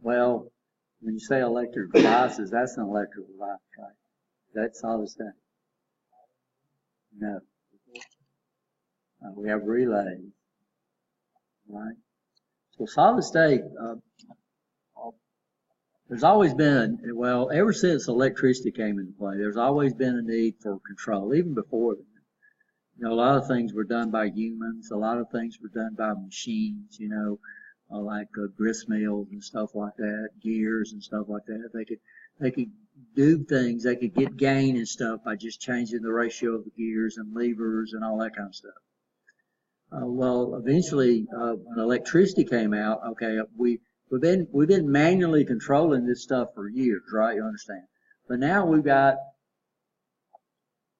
Well, when you say electric devices, that's an electrical device, right? That's solid state. No. We have relays, right? So solid state, there's always been, well, ever since electricity came into play, there's always been a need for control, even before then. You know, a lot of things were done by humans, a lot of things were done by machines, you know, like grist mills and stuff like that, gears and stuff like that. They could do things, they could get gain and stuff by just changing the ratio of the gears and levers and all that kind of stuff. Well, eventually, when electricity came out, okay, we've been manually controlling this stuff for years, right? You understand? But now we've got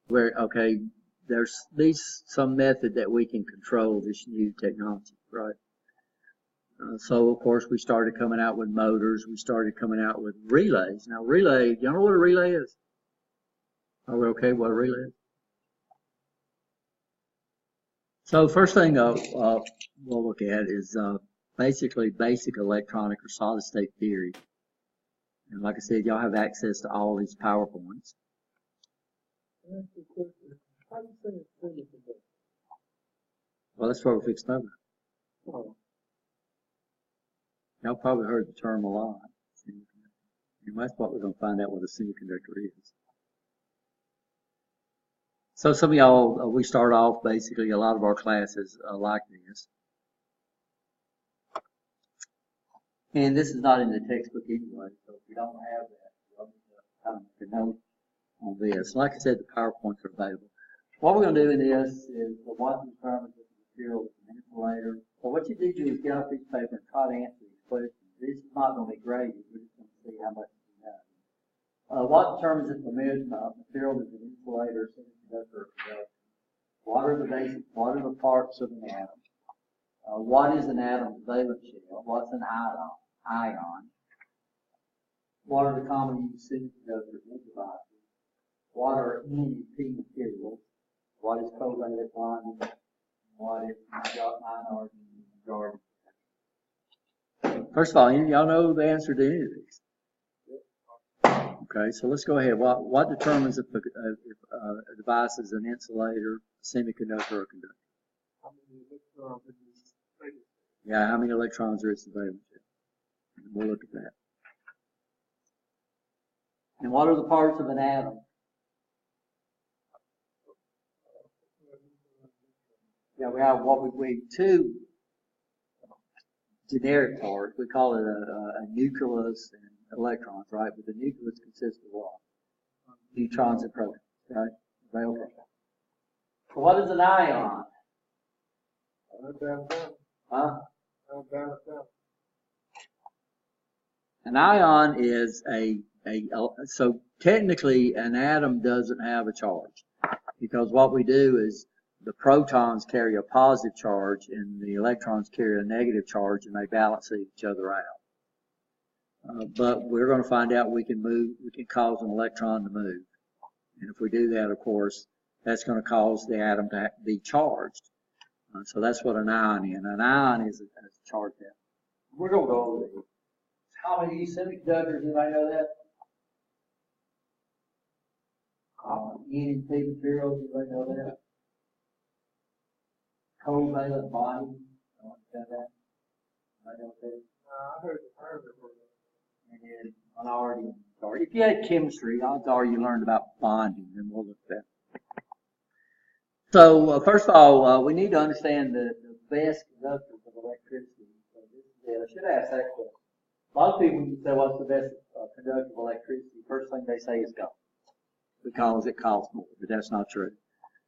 where, okay, there's at least some method that we can control this new technology, right? So of course we started coming out with motors. We started coming out with relays. Now relay, you know what a relay is? Are we okay? What a relay is? So first thing we'll look at is basically basic electronic or solid state theory. And like I said, y'all have access to all these PowerPoints. Well, that's what we're fixing to know. Y'all probably heard the term a lot. And that's what we're going to find out what a semiconductor is. So some of y'all, we start off basically a lot of our classes like this. And this is not in the textbook anyway, so if you don't have that, you'll need to note on this. Like I said, the PowerPoints are available. What we're going to do in this is what determines if the material is an insulator. So what you need to do is get off piece of paper and try to answer these questions. This is not going to be graded. We're just going to see how much you know. What determines if the material is an insulator, semiconductor, or conductor? What are the parts of an atom? What is an atom's valence shell? What's an ion? What are the commonly used semiconductor devices? What are NEP materials? What is covalent bonding? What is minority and majority? First of all, y'all know the answer to any of these. Okay, so let's go ahead. What determines if a device is an insulator, semiconductor, or conductor? Yeah, how many electrons are its valence shell? We'll look at that. And what are the parts of an atom? Yeah, we have two generic parts. We call it a nucleus and electrons, right? But the nucleus consists of what? Neutrons and protons, right? Okay. So what is an ion? Huh? An ion is so technically an atom doesn't have a charge, because what we do is the protons carry a positive charge and the electrons carry a negative charge, and they balance each other out. But we're going to find out we can cause an electron to move. And if we do that, of course, that's going to cause the atom to be charged. So that's what an ion is. An ion is a charged atom. We're going to go over these. How many semiconductors, anybody know that? NEP materials, anybody know that? Covalent bonding, I heard the term before. And then minority and majority. If you had chemistry, odds are you learned about bonding, and we'll look at that. So first of all, we need to understand the best conductors of electricity. So I should ask that question. A lot of people say, what's the best conductor of electricity? First thing they say is gold, because it costs more, but that's not true.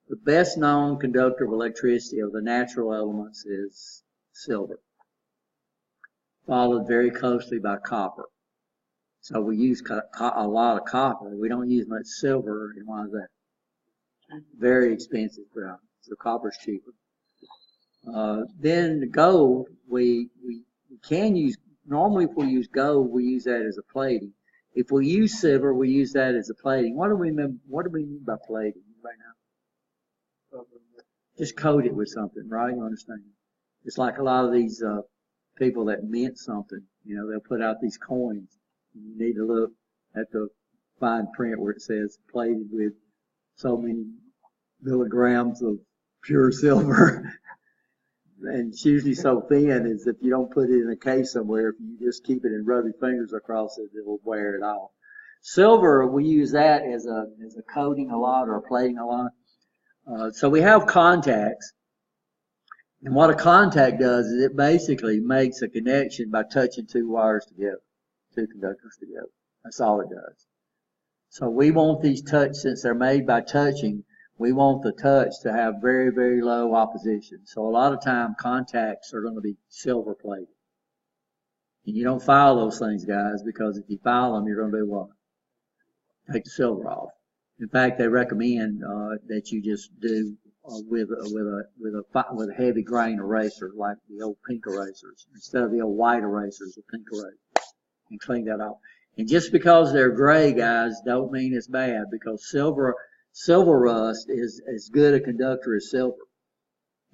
The best known conductor of electricity of the natural elements is silver, followed very closely by copper. So we use a lot of copper. We don't use much silver, and why is that? Very expensive ground. So copper's cheaper. Then gold, we can use, normally if we use gold, we use that as a plating. If we use silver, we use that as a plating. What do we mean by plating right now? Just coat it with something, right? You understand? It's like a lot of these people that mint something. You know, they'll put out these coins. You need to look at the fine print where it says plated with so many milligrams of pure silver. And it's usually so thin is if you don't put it in a case somewhere, if you just keep it and rub your fingers across it, it'll wear it off. Silver, we use that as a coating a lot or a plating a lot. So we have contacts. And what a contact does is it basically makes a connection by touching two wires together, two conductors together. That's all it does. So we want these since they're made by touching, we want the touch to have very, very low opposition. So a lot of time contacts are going to be silver plated. And you don't file those things, guys, because if you file them, you're going to do what? Take the silver off. In fact, they recommend that you just do with a heavy grain eraser, like the old pink erasers, instead of the old white erasers, the pink eraser, and clean that off. And just because they're gray, guys, don't mean it's bad, because silver rust is as good a conductor as silver,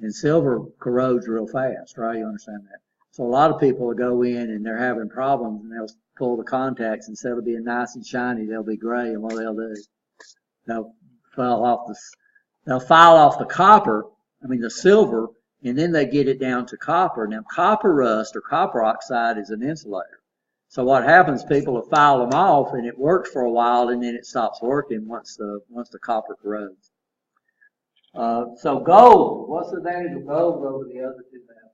and silver corrodes real fast, right? You understand that? So a lot of people will go in and they're having problems, and they'll pull the contacts instead of being nice and shiny, they'll be gray, and what they'll do, they'll file off the copper, the silver, and then they get it down to copper. Now, copper rust or copper oxide is an insulator. So what happens, people will file them off, and it works for a while, and then it stops working once the copper corrodes. So gold, what's the advantage of gold over the other two metals?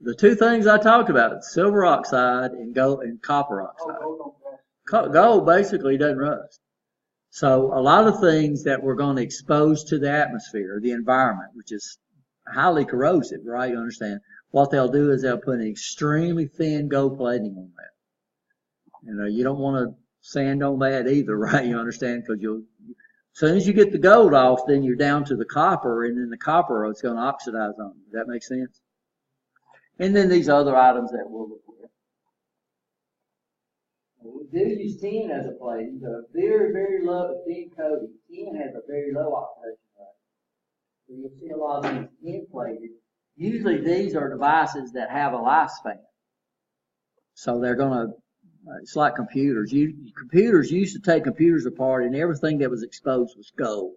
The two things I talked about, silver oxide and gold and copper oxide. Gold basically doesn't rust. So a lot of things that we're going to expose to the atmosphere, the environment, which is highly corrosive, right? You understand? What they'll do is they'll put an extremely thin gold plating on that. You don't want to sand on that either, right? You understand? Because as soon as you get the gold off, then you're down to the copper, and then the copper is going to oxidize on you. Does that make sense? And then these other items that we'll look at. We do use tin as a plating, but a very, very low thin coating. Tin has a very low oxidation rate. So you'll see a lot of these tin plated. Usually these are devices that have a lifespan. So they're going to, it's like computers. Computers used to take computers apart and everything that was exposed was gold.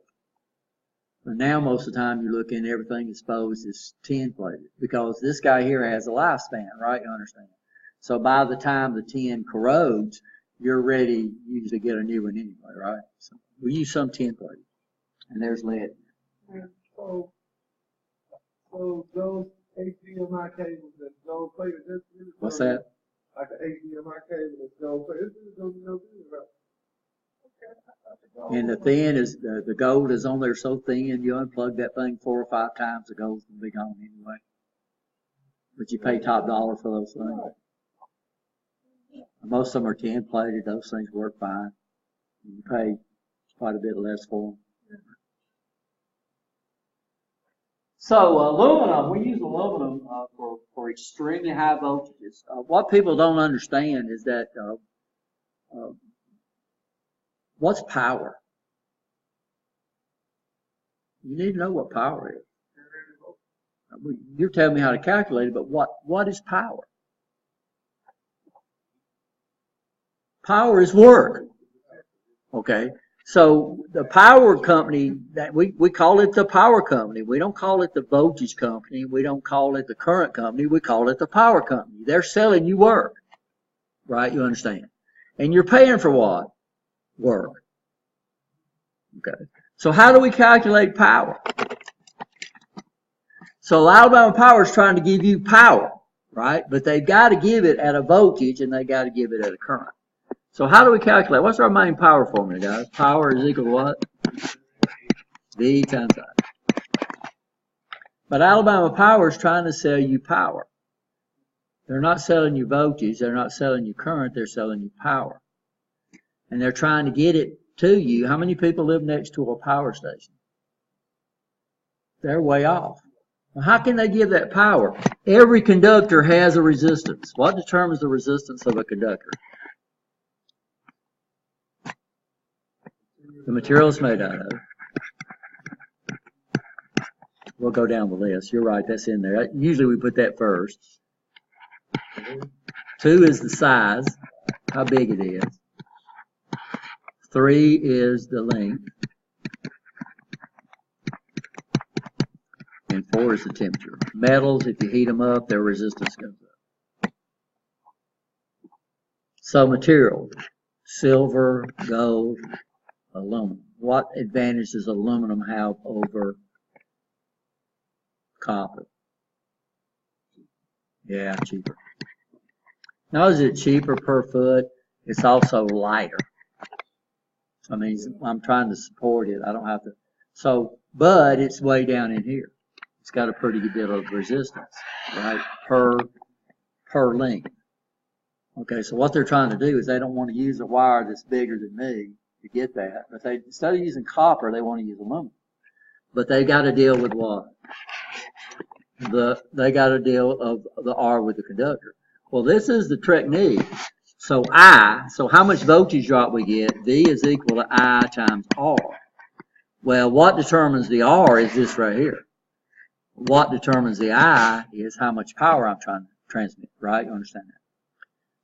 But now most of the time you look in, everything exposed is tin plated because this guy here has a lifespan, right? You understand? So by the time the tin corrodes, you're ready usually to get a new one anyway, right? So we use some tin plating. And there's lead. So those HDMI cables that's gold plated, what's that? Like an HDMI cable that's gold plated, this is going to be no good, right? And the thin is, the gold is on there so thin, you unplug that thing 4 or 5 times, the gold's going to be gone anyway. But you pay top dollar for those things. Most of them are tin plated, those things work fine. You pay quite a bit less for them. So aluminum, we use aluminum for extremely high voltages. What people don't understand is that what's power? You need to know what power is. You're telling me how to calculate it, but what is power? Power is work. Okay. So the power company, that we call it the power company. We don't call it the voltage company. We don't call it the current company. We call it the power company. They're selling you work. Right? You understand? And you're paying for what? Work. Okay. So how do we calculate power? So Alabama Power is trying to give you power, right? But they've got to give it at a voltage and they got to give it at a current. So how do we calculate? What's our main power formula, guys? Power is equal to what? V times I. But Alabama Power is trying to sell you power. They're not selling you voltage. They're not selling you current. They're selling you power. And they're trying to get it to you. How many people live next to a power station? They're way off. Well, how can they give that power? Every conductor has a resistance. What determines the resistance of a conductor? The material it's made out of. We'll go down the list. You're right, that's in there. Usually we put that first. 2 is the size, how big it is. 3 is the length. And 4 is the temperature. Metals, if you heat them up, their resistance goes up. So material, silver, gold, aluminum. What advantage does aluminum have over copper? Yeah, cheaper. Not only is it cheaper per foot, it's also lighter. I mean, I'm trying to support it. I don't have to. So, but it's way down in here. It's got a pretty good deal of resistance, right? Per length. Okay, so what they're trying to do is they don't want to use a wire that's bigger than me to get that. But they, instead of using copper, they want to use aluminum. But they got to deal with what? They got to deal of the R with the conductor. Well, this is the technique. So so how much voltage drop we get? V is equal to I times R. Well, what determines the R is this right here. What determines the I is how much power I'm trying to transmit, right? You understand that?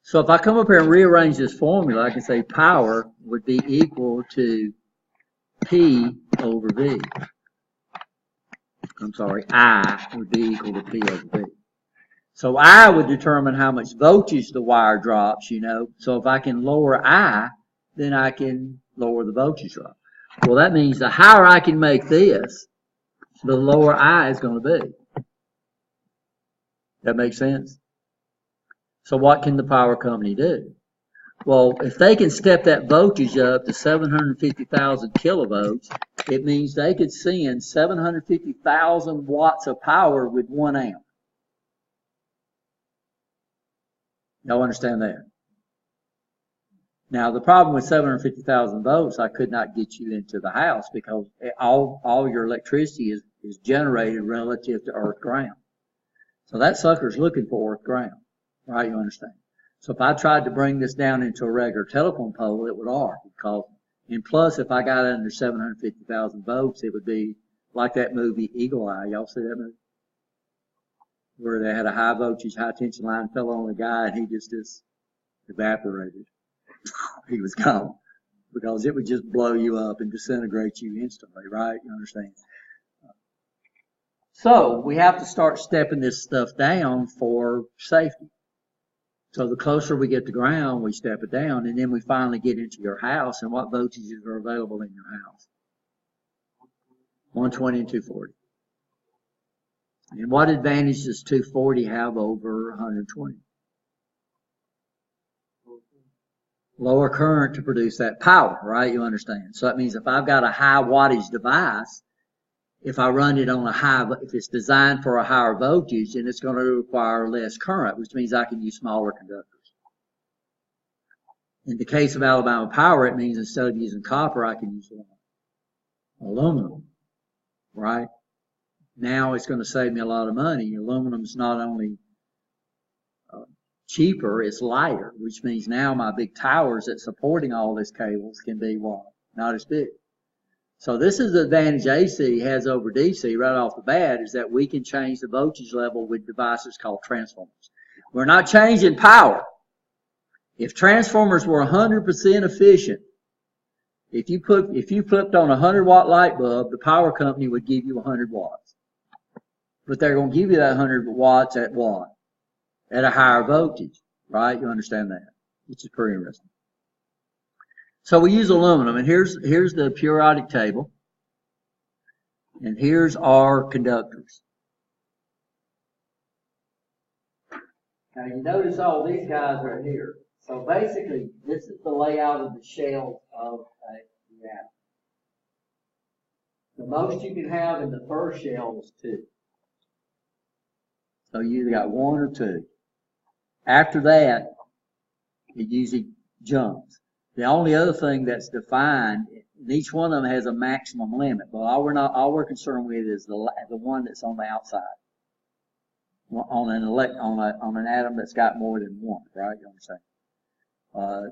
So if I come up here and rearrange this formula, I can say power would be equal to P over V. I'm sorry, I would be equal to P over V. So I would determine how much voltage the wire drops, you know. So if I can lower I, then I can lower the voltage drop. Well, that means the higher I can make this, the lower I is going to be. That makes sense? So what can the power company do? Well, if they can step that voltage up to 750,000 kilovolts, it means they could send 750,000 watts of power with 1 amp. Y'all understand that? Now, the problem with 750,000 volts, I could not get you into the house because all your electricity is generated relative to earth ground. So that sucker's looking for earth ground, right? You understand? So if I tried to bring this down into a regular telephone pole, it would arc. And plus, if I got under 750,000 volts, it would be like that movie Eagle Eye. Y'all see that movie? Where they had a high voltage, high tension line, fell on a guy, and he just evaporated. He was gone. Because it would just blow you up and disintegrate you instantly, right? You understand? So we have to start stepping this stuff down for safety. So the closer we get to ground, we step it down, and then we finally get into your house, and what voltages are available in your house? 120 and 240. And what advantage does 240 have over 120? Lower current to produce that power, right? You understand? So that means if I've got a high wattage device, if I run it on if it's designed for a higher voltage, then it's going to require less current, which means I can use smaller conductors. In the case of Alabama Power, it means instead of using copper, I can use aluminum, right? Now it's going to save me a lot of money. Aluminum's not only cheaper, it's lighter, which means now my big towers that's supporting all these cables can be what? Not as big. So this is the advantage AC has over DC right off the bat, is that we can change the voltage level with devices called transformers. We're not changing power. If transformers were 100% efficient, if you flipped on a 100-watt light bulb, the power company would give you 100 watts. But they're going to give you that 100 watts at what? At a higher voltage, right? You understand that, which is pretty interesting. So we use aluminum, and here's the periodic table, and here's our conductors. Now you notice all these guys right here. So basically, this is the layout of the shell of a reactor. The most you can have in the first shell is 2. So you either got 1 or 2. After that, it usually jumps. The only other thing that's defined, and each one of them has a maximum limit, but all we're concerned with is the one that's on the outside, on an atom that's got more than 1, right? You understand?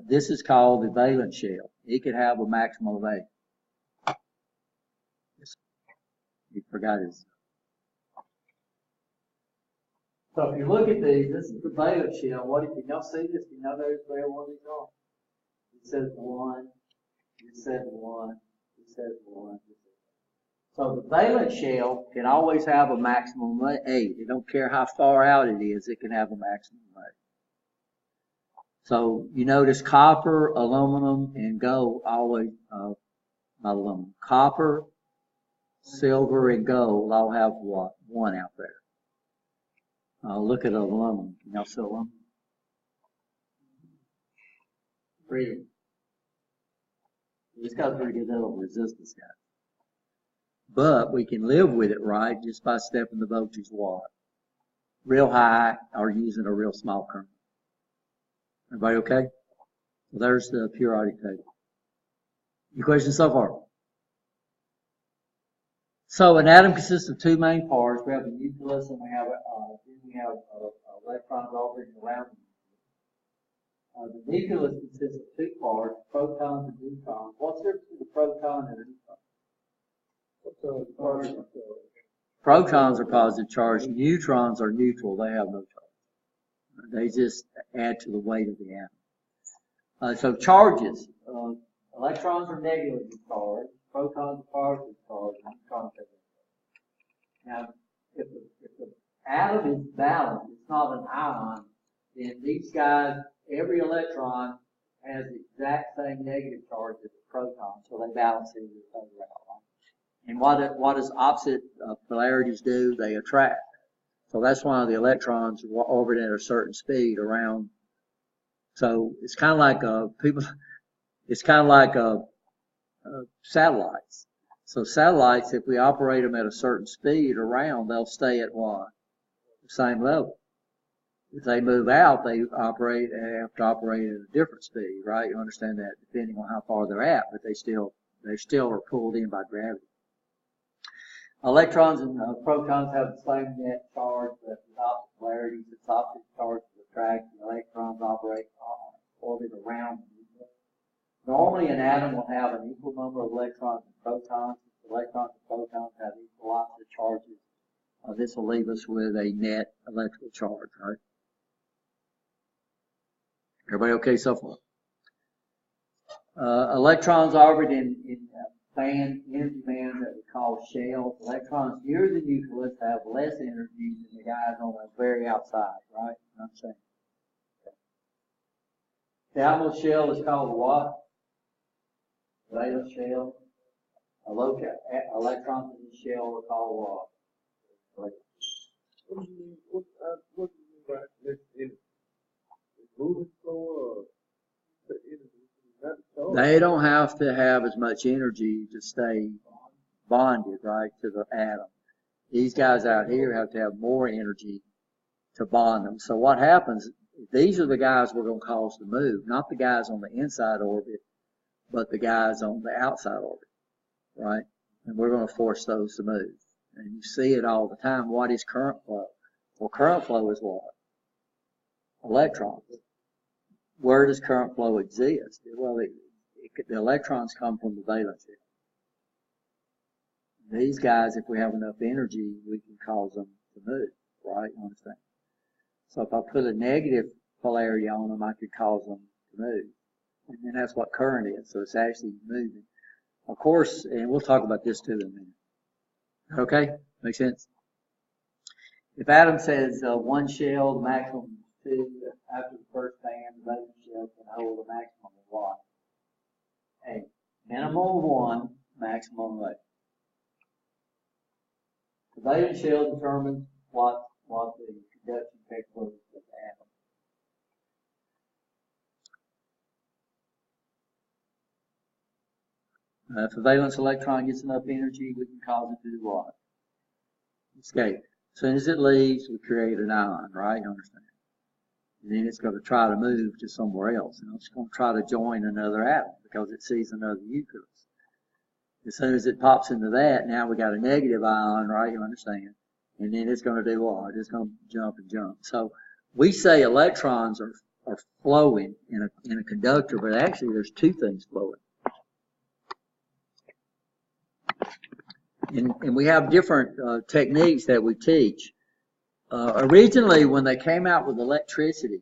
This is called the valence shell. It could have a maximum of 8. You forgot his. So if you look at these, this is the valence shell. What if y'all see this? You know there's where one of these are. It says 1. It says 1. It says 1. So the valence shell can always have a maximum of 8. It don't care how far out it is, it can have a maximum of 8. So you notice copper, aluminum, and gold always, not aluminum, copper, silver, and gold all have what? 1 out there. Look at aluminum. Can y'all see aluminum? Pretty. It's got a pretty good little resistance, guys. But we can live with it, right, just by stepping the voltage watt real high or using a real small current. Everybody okay? Well, there's the periodic table. Any questions so far? So an atom consists of 2 main parts. We have a nucleus and we have electrons orbiting around the nucleus consists of 2 parts, protons and neutrons. What's the difference between a proton and a neutron? Protons are positive charge. Neutrons are neutral. They have no charge. They just add to the weight of the atom. So charges. Electrons are negatively charged. Protons are positively charged. Neutrons are negatively charged. Now, if the atom is balanced, it's not an ion, then these guys, every electron has the exact same negative charge as the proton, so they balance each other out. And what does opposite polarities do? They attract. So that's why the electrons orbit at a certain speed around. So it's kind of like satellites. So satellites, if we operate them at a certain speed around, they'll stay at what? The same level. If they move out, they have to operate at a different speed, right? You understand that, depending on how far they're at, but they still are pulled in by gravity. Electrons and protons have the same net charge, but with opposite polarities. It's opposite charge to attract. The electrons orbit around the nucleus. Normally, an atom will have an equal number of electrons and protons. If electrons and protons have equal opposite charges, this will leave us with a net electrical charge, right? Everybody okay so far? Electrons orbit in energy bands that we call shells. Electrons near the nucleus have less energy than the guys on the very outside, right? You know what I'm saying? Okay. The outermost shell is called what? Valence shell. Electrons in the shell are called what? What do you mean by less energy? Moving slower? They don't have to have as much energy to stay bonded, right, to the atom. These guys out here have to have more energy to bond them. So what happens, these are the guys we're going to cause to move, not the guys on the inside orbit, but the guys on the outside orbit, right? And we're going to force those to move. And you see it all the time. What is current flow? Well, current flow is what? Electrons. Where does current flow exist? Well, the electrons come from the valence shell. These guys, if we have enough energy, we can cause them to move, right? You understand? So if I put a negative polarity on them, I could cause them to move. And then that's what current is. So it's actually moving. Of course, and we'll talk about this too in a minute. Okay? Make sense? If Adam says 1 shell, the maximum is 2, after the first band, the valence shell can hold a maximum of what? 8. Minimum of 1, maximum of 8. The valence shell determines what the conduction capability of the atom. If a valence electron gets enough energy, we can cause it to do what? Escape. As soon as it leaves, we create an ion, right? You understand? And then it's going to try to move to somewhere else. And it's going to try to join another atom because it sees another nucleus. As soon as it pops into that, now we got a negative ion, right? You understand? And then it's going to do what? It's going to jump and jump. So we say electrons are flowing in a conductor, but actually there's 2 things flowing. And we have different techniques that we teach. Originally, when they came out with electricity,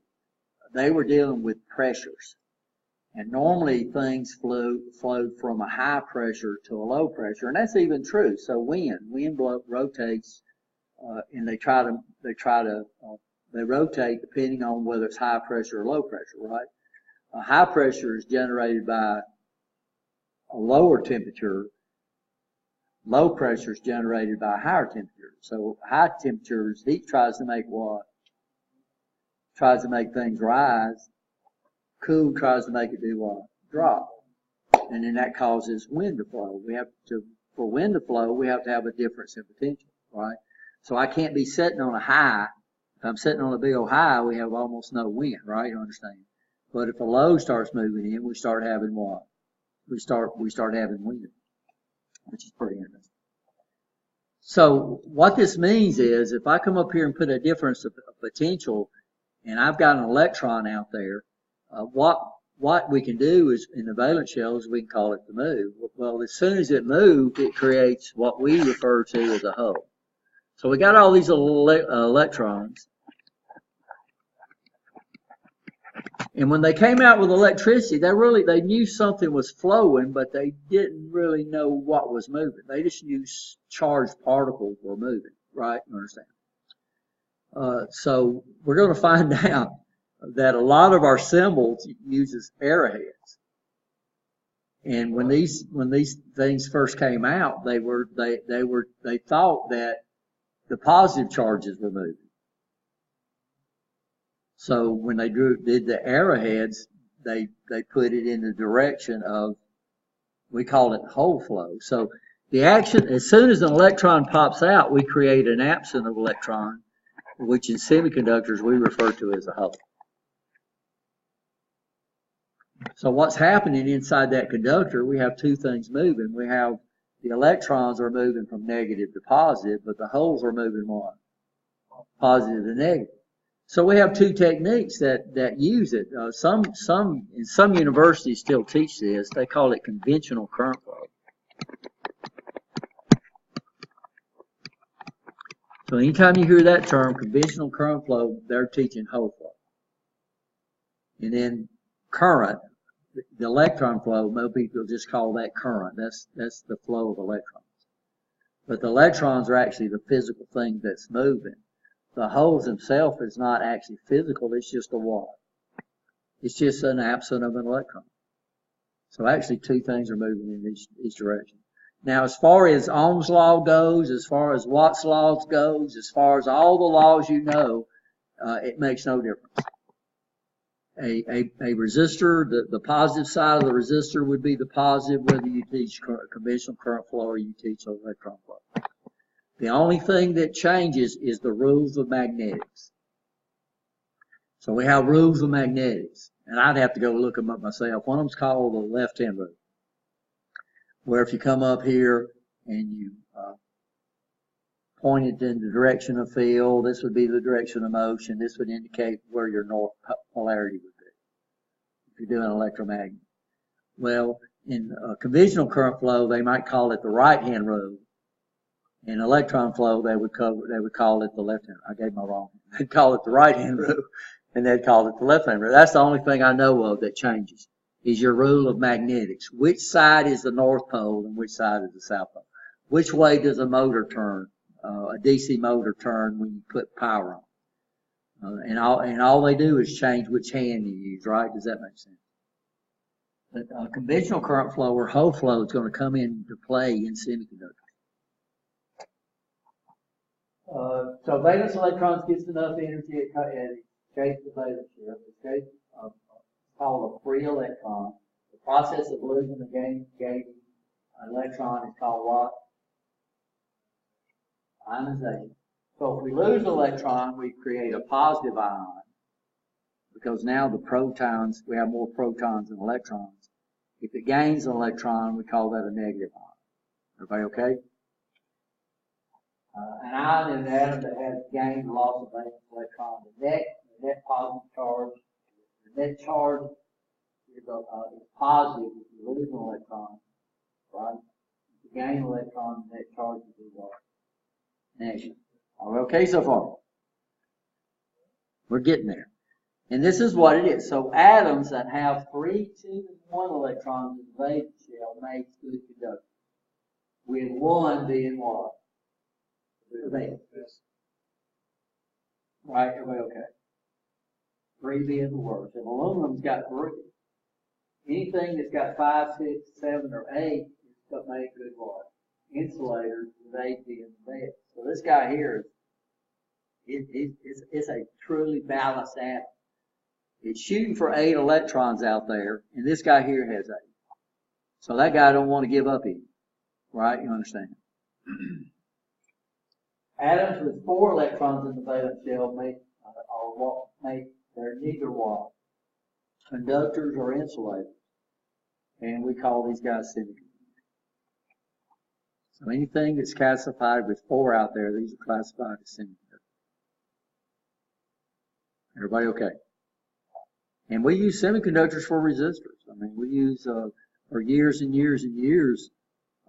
they were dealing with pressures. And normally things flowed from a high pressure to a low pressure, and that's even true. So wind rotates, and they rotate depending on whether it's high pressure or low pressure, right? A high pressure is generated by a lower temperature. Low pressure is generated by a higher temperature. So high temperatures, heat tries to make what? Tries to make things rise. Cool tries to make it do what? Drop. And then that causes wind to flow. For wind to flow, we have to have a difference in potential, right? So I can't be sitting on a high. If I'm sitting on a big old high, we have almost no wind, right? You understand? But if a low starts moving in, we start having what? We start having wind, which is pretty interesting. So what this means is if I come up here and put a difference of potential and I've got an electron out there, what we can do is in the valence shells, we can call it the move. Well, as soon as it moves, it creates what we refer to as a hole. So we got all these electrons. And when they came out with electricity, they knew something was flowing, but they didn't really know what was moving. They just knew charged particles were moving, right? You understand? So we're going to find out that a lot of our symbols uses arrowheads. And when these things first came out, they thought that the positive charges were moving. So when they did the arrowheads, they put it in the direction of, we call it hole flow. So the action, as soon as an electron pops out, we create an absence of electron, which in semiconductors we refer to as a hole. So what's happening inside that conductor, we have two things moving. We have the electrons are moving from negative to positive, but the holes are moving what? Positive to negative. So we have two techniques that use it. Some universities still teach this. They call it conventional current flow. So anytime you hear that term, conventional current flow, they're teaching hole flow. And then current, the electron flow, most people just call that current. That's the flow of electrons. But the electrons are actually the physical thing that's moving. The holes themselves is not actually physical, it's just a what? It's just an absence of an electron. So actually two things are moving in each direction. Now as far as Ohm's law goes, as far as Watt's law goes, as far as all the laws you know, it makes no difference. A resistor, the positive side of the resistor would be the positive whether you teach conventional current flow or you teach electron flow. The only thing that changes is the rules of magnetics. So we have rules of magnetics, and I'd have to go look them up myself. One of them's called the left-hand rule, where if you come up here and you point it in the direction of field, this would be the direction of motion. This would indicate where your north polarity would be if you're doing electromagnet. Well, in conventional current flow, they might call it the right-hand rule. In electron flow, they would call it the left hand. I gave my wrong. They'd call it the right hand rule, and they'd call it the left hand rule. That's the only thing I know of that changes. Is your rule of magnetics. Which side is the north pole and which side is the south pole? Which way does a motor turn? A DC motor turn when you put power on? And all they do is change which hand you use. Right? Does that make sense? But conventional current flow or hole flow is going to come into play in semiconductors. So valence electrons gets enough energy, it escapes the valence shell. It's called a free electron. The process of losing the gaining electron is called what? Ionization. So if we lose an electron, we create a positive ion because now the protons, we have more protons than electrons. If it gains an electron, we call that a negative ion. Everybody okay? An ion in an atom that has gained loss of valence electron. The net positive charge, the net charge is positive if you lose an electron, right? If you gain an electron, the net charge is what? Negative. Are we okay so far? We're getting there. And this is what it is. So atoms that have 3, 2, and 1 electrons in the valence shell make good conductors. With 1 being what? The valence. Right? Everybody okay? 3 being the worst. And aluminum's got 3. Anything that's got 5, 6, 7, or 8 is going to make good what? Insulators with 8 being the valence. So this guy here is a truly balanced atom. It's shooting for 8 electrons out there, and this guy here has 8. So that guy don't want to give up any. Right? You understand? Atoms with 4 electrons in the valence shell they're neither what? Conductors or insulators. And we call these guys semiconductors. So anything that's classified with 4 out there, these are classified as semiconductors. Everybody okay? And we use semiconductors for resistors. I mean, we use, for years and years and years,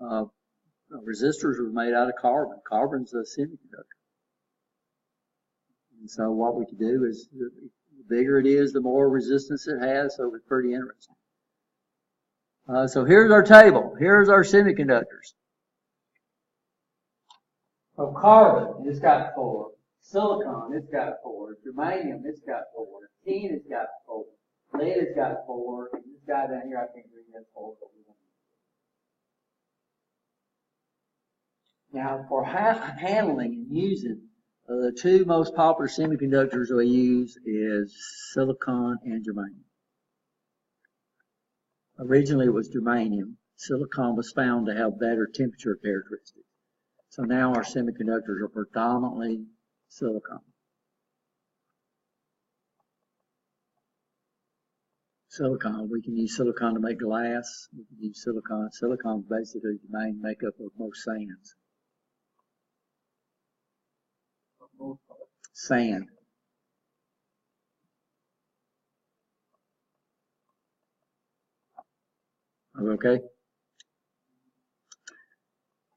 resistors were made out of carbon. Carbon's a semiconductor. And so what we can do is, the bigger it is, the more resistance it has, so it's pretty interesting. So here's our table. Here's our semiconductors. So carbon, it's got 4. Silicon, it's got 4. Germanium, it's got 4. Tin, it's got 4. Lead, it's got 4. And this guy down here, I can't read that 4. Now, for handling and using, the 2 most popular semiconductors we use is silicon and germanium. Originally, it was germanium. Silicon was found to have better temperature characteristics. So now our semiconductors are predominantly silicon. Silicon, we can use silicon to make glass. We can use silicon. Silicon is basically the main makeup of most sands. Sand. Are we okay?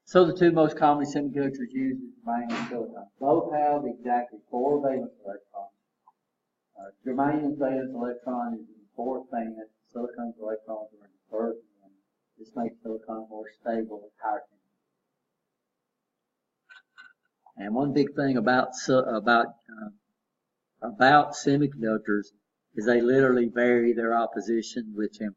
So the 2 most commonly semiconductors used is germanium and silicon. Both have exactly 4 valence electrons. Germanium's valence electron is in the 4th band. Silicon's electrons are in the 3rd band. This makes silicon more stable at higher temperature. And one big thing about semiconductors is they literally vary their opposition with temperature.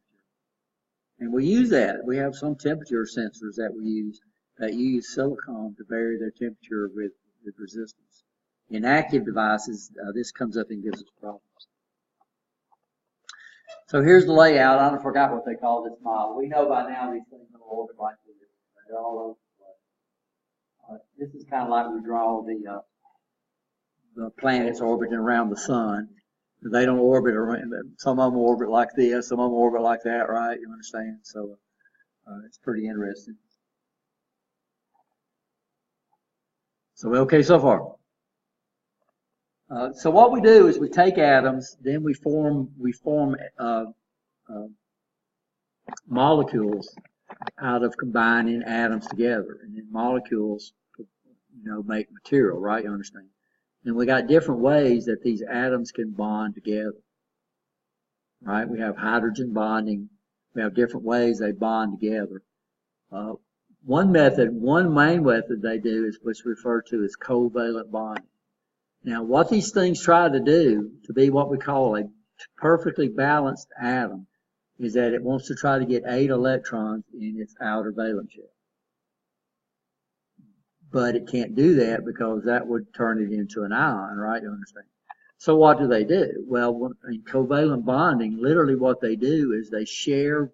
And we use that. We have some temperature sensors that we use that use silicon to vary their temperature with resistance. In active devices, this comes up and gives us problems. So here's the layout. I forgot what they call this model. We know by now these things don't orbit like this. They're all over the place. This is kind of like we draw the planets orbiting around the sun. They don't orbit around. Some of them orbit like this. Some of them orbit like that. Right? You understand? So it's pretty interesting. So we okay so far? So what we do is we take atoms, then we form molecules out of combining atoms together, and then molecules, make material, right? You understand? And we got different ways that these atoms can bond together, right? We have hydrogen bonding. We have different ways they bond together. One main method they do is what's referred to as covalent bonding. Now, what these things try to do to be what we call a perfectly balanced atom is that it wants to try to get 8 electrons in its outer valence shell. But it can't do that because that would turn it into an ion, right? You understand? So what do? Well, in covalent bonding, literally what they do is we share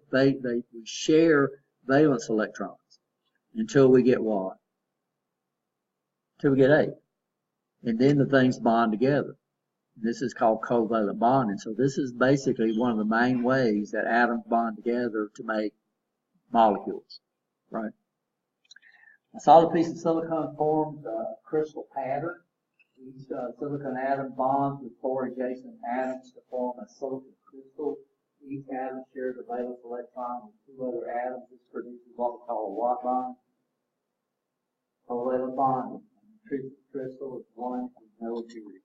valence electrons until we get what? Until we get 8. And then the things bond together. And this is called covalent bonding. So this is basically one of the main ways that atoms bond together to make molecules, right? A solid piece of silicon forms a crystal pattern. Each silicon atom bonds with 4 adjacent atoms to form a silicon crystal. Each atom shares a valence electron with 2 other atoms. This produces what we call a Watt bond. Covalent bonding. Crystal is 1 with no material.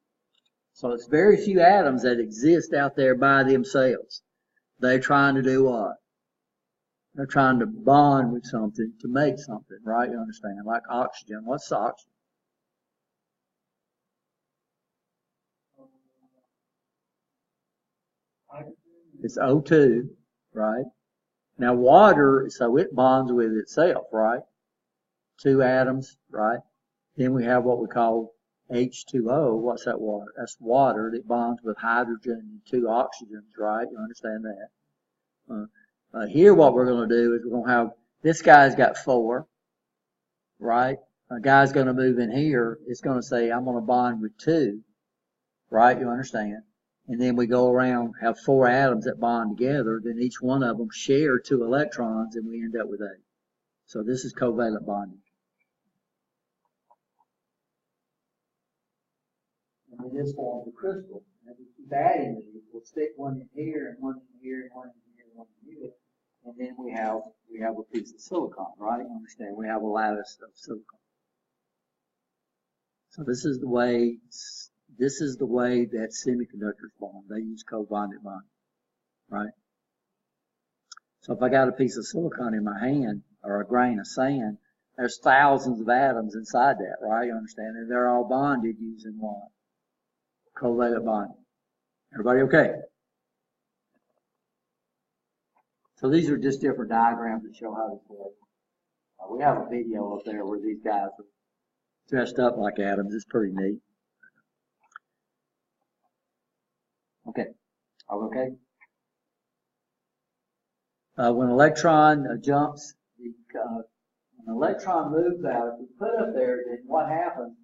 So it's very few atoms that exist out there by themselves. They're trying to do what? They're trying to bond with something to make something, right? You understand? Like oxygen. What's the oxygen? It's O2, right? Now water, so it bonds with itself, right? Two atoms, right? Then we have what we call H2O. What's that water? That's water that bonds with hydrogen and two oxygens, right? You understand that? Here what we're going to do is we're going to have, this guy's got 4, right? A guy's going to move in here. It's going to say, I'm going to bond with 2, right? You understand? And then we go around, have 4 atoms that bond together. Then each one of them share 2 electrons, and we end up with 8. So this is covalent bonding. And this forms a crystal. And we keep adding it. We'll stick one in here, and one in here, and one in here, and one in here. And then we have a piece of silicon, right? You understand? We have a lattice of silicon. So this is the way that semiconductors bond. They use covalent bonding, right? So if I got a piece of silicon in my hand or a grain of sand, there's thousands of atoms inside that, right? You understand? And they're all bonded using what? Covalent bonding. Everybody okay? So these are just different diagrams that show how this works. We have a video up there where these guys are dressed up like atoms. It's pretty neat. Okay. Are we okay? When an electron jumps, when an electron moves out, if we put up there, then what happens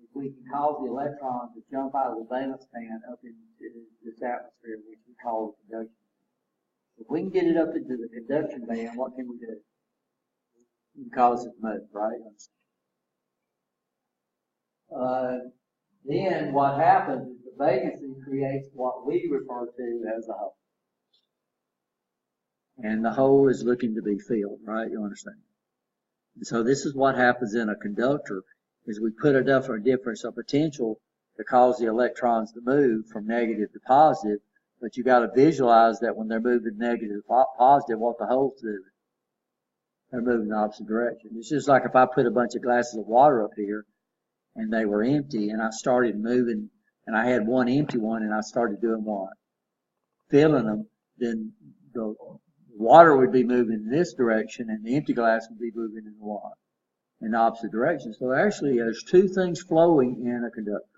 is we can cause the electron to jump out of the valence band up into this atmosphere, which we call the conduction. If we can get it up into the conduction band, what can we do? We can cause it to move, right? Then what happens is the vacancy creates what we refer to as a hole. And the hole is looking to be filled, right? You understand? And so this is what happens in a conductor, is we put enough of a difference of potential to cause the electrons to move from negative to positive, but you got to visualize that when they're moving negative to positive, what the hole's doing. They're moving in the opposite direction. It's just like if I put a bunch of glasses of water up here and they were empty and I started moving and I had one empty one and I started doing what? Filling them, then the water would be moving in this direction and the empty glass would be moving in the water in the opposite direction. So actually there's 2 things flowing in a conductor.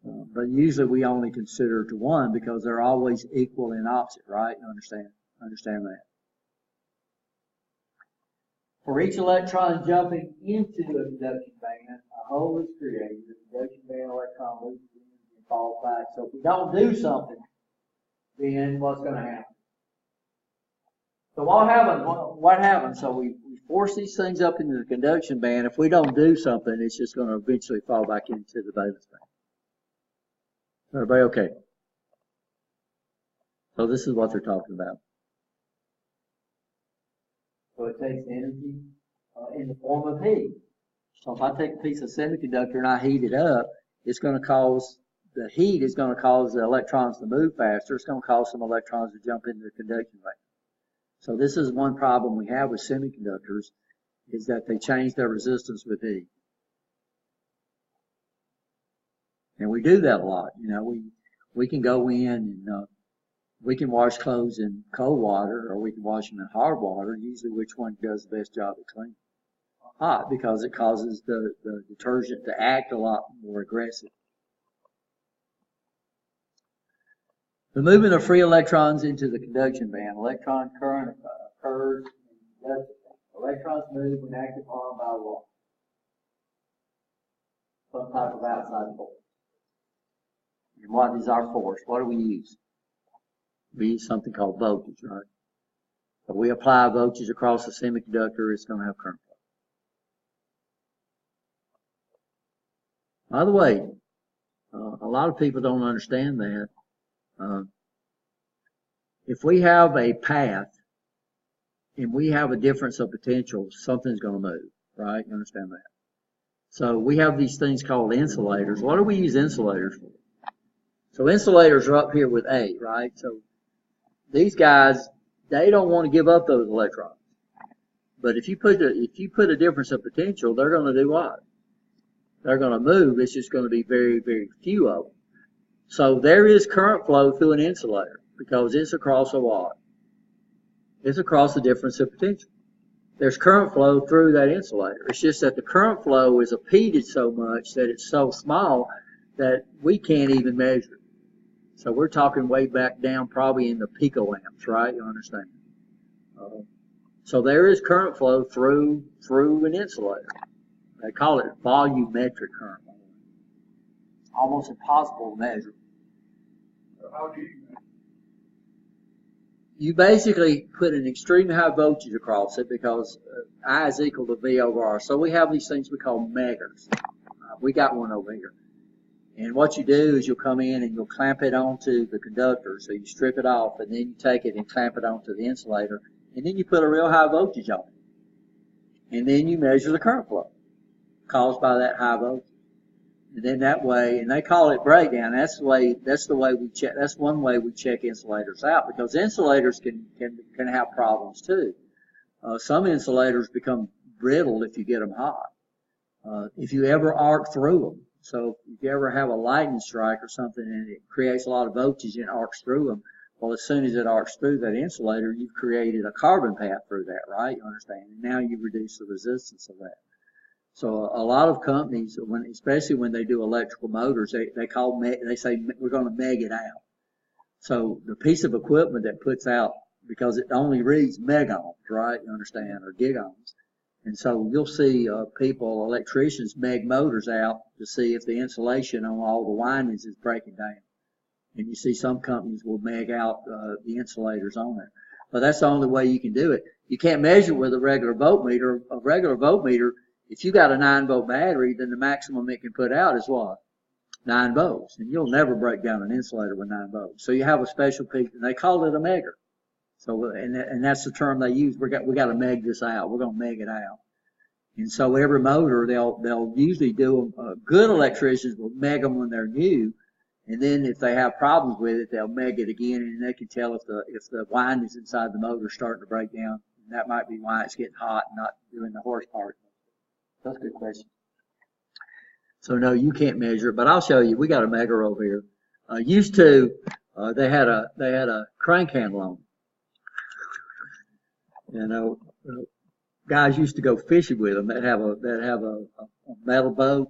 But usually we only consider to one because they're always equal and opposite, right? You understand that. For each electron jumping into a conduction band, a hole is created. The conduction band electron loses energy and falls back. So if we don't do something, then what's going to happen? So what happens? So we force these things up into the conduction band. If we don't do something, it's just going to eventually fall back into the valence band. Everybody okay? So this is what they're talking about. So it takes energy in the form of heat. So if I take a piece of semiconductor and I heat it up, it's going to cause, the heat is going to cause the electrons to move faster. It's going to cause some electrons to jump into the conduction band. So this is one problem we have with semiconductors, is that they change their resistance with heat. And we do that a lot. You know, we can go in and we can wash clothes in cold water or we can wash them in hard water. Usually which one does the best job at cleaning? Hot, because it causes the detergent to act a lot more aggressive. The movement of free electrons into the conduction band. Electron current occurs in the conduction band. Electrons move when acted upon by what? Some type of outside force. And what is our force? What do we use? We use something called voltage, right? If we apply voltage across the semiconductor, it's going to have current flow. By the way, a lot of people don't understand that. If we have a path and we have a difference of potential, something's going to move, right? You understand that? So we have these things called insulators. What do we use insulators for? So insulators are up here with A, right? So these guys, they don't want to give up those electrons. But if you put a difference of potential, they're going to do what? They're going to move. It's just going to be very, very few of them. So there is current flow through an insulator because it's across a what? It's across the difference of potential. There's current flow through that insulator. It's just that the current flow is impeded so much that it's so small that we can't even measure it. So we're talking way back down probably in the picoamps, right? You understand? So there is current flow through an insulator. They call it volumetric current. Almost impossible to measure. How do you measure? You basically put an extremely high voltage across it because I is equal to V over R. So we have these things we call meggers. We got one over here. And what you do is you'll come in and you'll clamp it onto the conductor. So you strip it off and then you take it and clamp it onto the insulator. And then you put a real high voltage on it. And then you measure the current flow caused by that high voltage. And then that way, and they call it breakdown. That's the way we check. That's one way we check insulators out because insulators can have problems too. Some insulators become brittle if you get them hot. If you ever arc through them, so if you ever have a lightning strike or something and it creates a lot of voltage and arcs through them, well, as soon as it arcs through that insulator, you've created a carbon path through that, right? You understand? And now you reduce the resistance of that. So a lot of companies, especially when they do electrical motors, they say we're going to meg it out. So the piece of equipment that puts out, because it only reads megohms, right? You understand, or gigohms. And so you'll see electricians meg motors out to see if the insulation on all the windings is breaking down. And you see some companies will meg out the insulators on it. But that's the only way you can do it. You can't measure with a regular voltmeter. A regular voltmeter, if you got a 9-volt battery, then the maximum it can put out is what? 9 volts. And you'll never break down an insulator with 9 volts. So you have a special piece, and they call it a megger. So, and that's the term they use. We got to meg this out. We're going to meg it out. And so every motor, they'll usually do them, good electricians will meg them when they're new. And then if they have problems with it, they'll meg it again, and they can tell if the windings inside the motor is starting to break down. And that might be why it's getting hot and not doing the horsepower. That's a good question. So no, you can't measure it, but I'll show you. We got a megger over here. Used to, they had a crank handle on. You know, guys used to go fishing with them. They'd have a metal boat,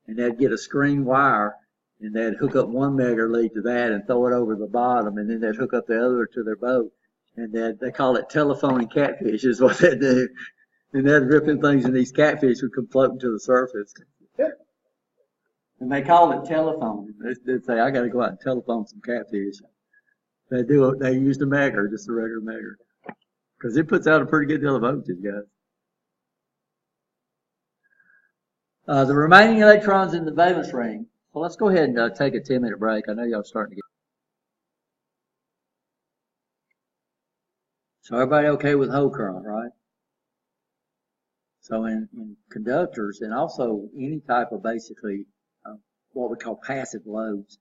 and they'd get a screen wire, and they'd hook up one megger lead to that and throw it over the bottom, and then they'd hook up the other to their boat. And they call it telephoning catfish is what they do. And they'd rip them things, and these catfish would come floating to the surface. And they call it telephoning. They'd say, I got to go out and telephone some catfish. They use the megger, just a regular megger. Because it puts out a pretty good deal of voltage, guys. The remaining electrons in the valence ring. Well, let's go ahead and take a 10-minute break. I know y'all are starting to get. So everybody okay with hole current, right? So in conductors and also any type of basically what we call passive loads.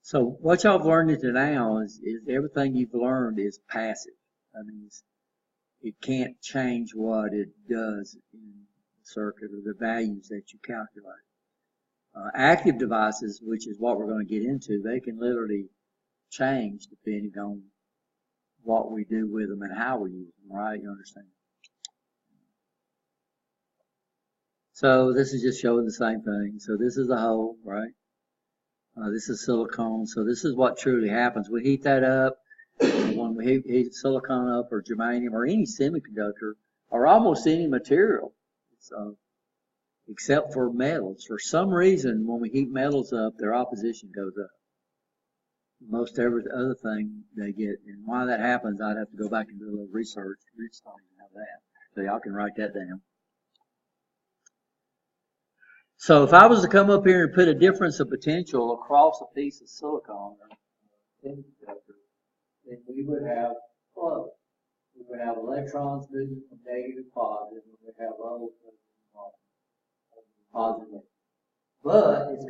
So what y'all have learned until now is everything you've learned is passive. I mean, it can't change what it does in the circuit or the values that you calculate. Active devices, which is what we're going to get into, they can literally change depending on what we do with them and how we use them, right? You understand? So this is just showing the same thing. So this is the hole, right? This is silicone. So this is what truly happens. We heat that up. When we heat silicone up or germanium or any semiconductor or almost any material, except for metals. For some reason, when we heat metals up, their opposition goes up. Most every other thing they get, and why that happens, I'd have to go back and do a little research on that. So y'all can write that down. So if I was to come up here and put a difference of potential across a piece of silicone or semiconductor, then we would have flow. We would have electrons moving from negative to positive, and we would have holes moving from positive. But it's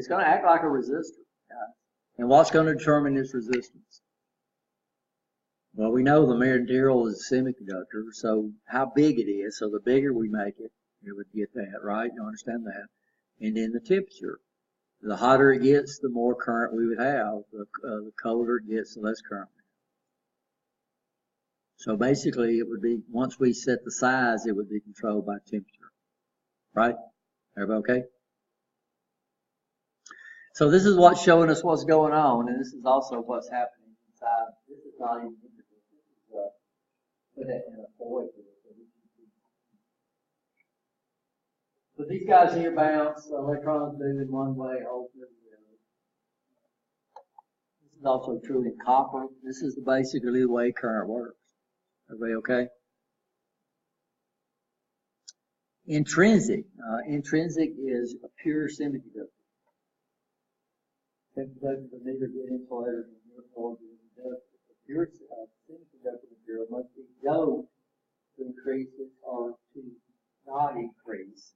going to act like a resistor. guys. And what's going to determine its resistance? Well, we know the material is a semiconductor, so how big it is. So the bigger we make it, you would get that, right? You understand that? And then the temperature. The hotter it gets, the more current we would have. The colder it gets, the less current. So basically, it would be, once we set the size, it would be controlled by temperature. Right? Everybody okay? So this is what's showing us what's going on, and this is also what's happening inside. This is not even integral. This is put it in a void. So these guys here bounce, electrons move in one way, holes move in the other. This is also true in copper. This is basically the way current works. Everybody okay? Intrinsic. Intrinsic is a pure semiconductor. Semiconductors are neither good insulators nor good conductors. A pure semiconductor material must be doped to increase it or to not increase.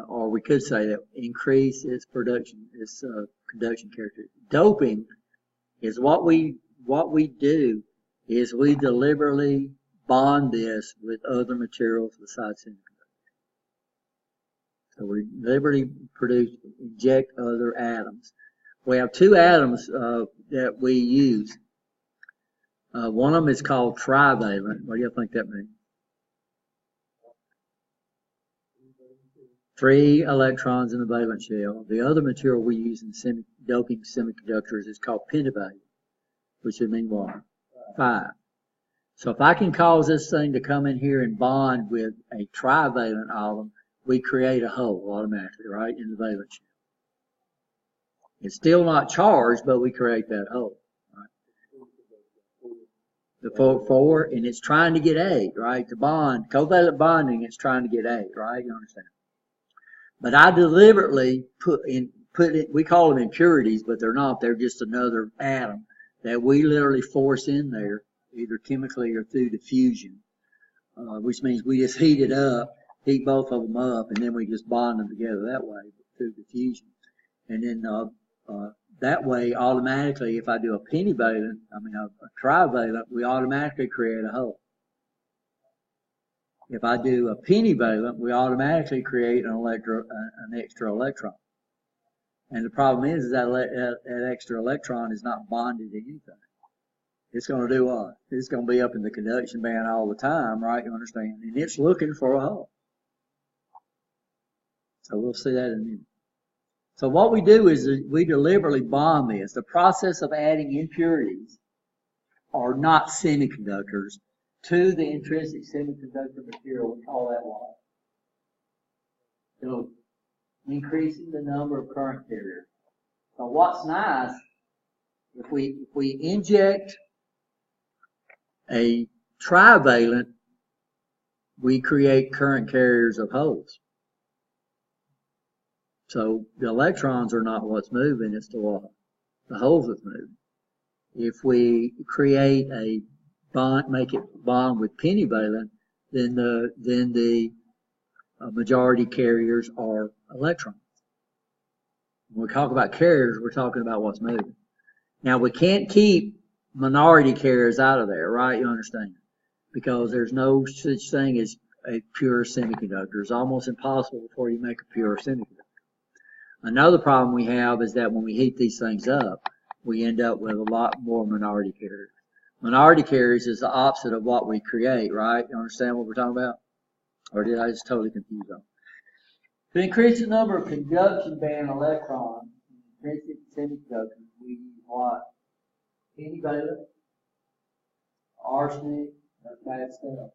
Or we could say that increase its production, its conduction characteristics. Doping is what we do is we deliberately bond this with other materials besides semiconductors. So we deliberately inject other atoms. We have two atoms that we use. One of them is called trivalent. What do you think that means? 3 electrons in the valence shell. The other material we use in doping semiconductors is called pentavalent, which would mean what? 5. So if I can cause this thing to come in here and bond with a trivalent atom, we create a hole automatically, right, in the valence shell. It's still not charged, but we create that hole. Right? The 4, and it's trying to get 8, right? To bond, covalent bonding, it's trying to get 8, right? You understand? But I deliberately put it, we call them impurities, but they're not. They're just another atom that we literally force in there, either chemically or through diffusion, which means we just heat heat both of them up, and then we just bond them together that way through diffusion. And then that way, automatically, if I do a pentavalent, a trivalent, we automatically create a hole. If I do a pentavalent, we automatically create an extra electron. And the problem is that extra electron is not bonded to anything. It's going to do what? It's going to be up in the conduction band all the time, right? You understand? And it's looking for a hole. So we'll see that in a minute. So what we do is we deliberately bond this. The process of adding impurities are not semiconductors to the intrinsic semiconductor material. We call that what? So increasing the number of current carriers. So what's nice, if we inject a trivalent, we create current carriers of holes. So the electrons are not what's moving, it's the holes that's moving. If we create a bond, make it bond with pentavalent, then the majority carriers are electrons. When we talk about carriers, we're talking about what's moving. Now we can't keep minority carriers out of there, right? You understand? Because there's no such thing as a pure semiconductor. It's almost impossible before you make a pure semiconductor. Another problem we have is that when we heat these things up, we end up with a lot more minority carriers. Minority carriers is the opposite of what we create, right? You understand what we're talking about? Or did I just totally confuse them? To increase the number of conduction band electrons in intrinsic semiconductors, we use what? Pentavalent, arsenic, that's bad stuff,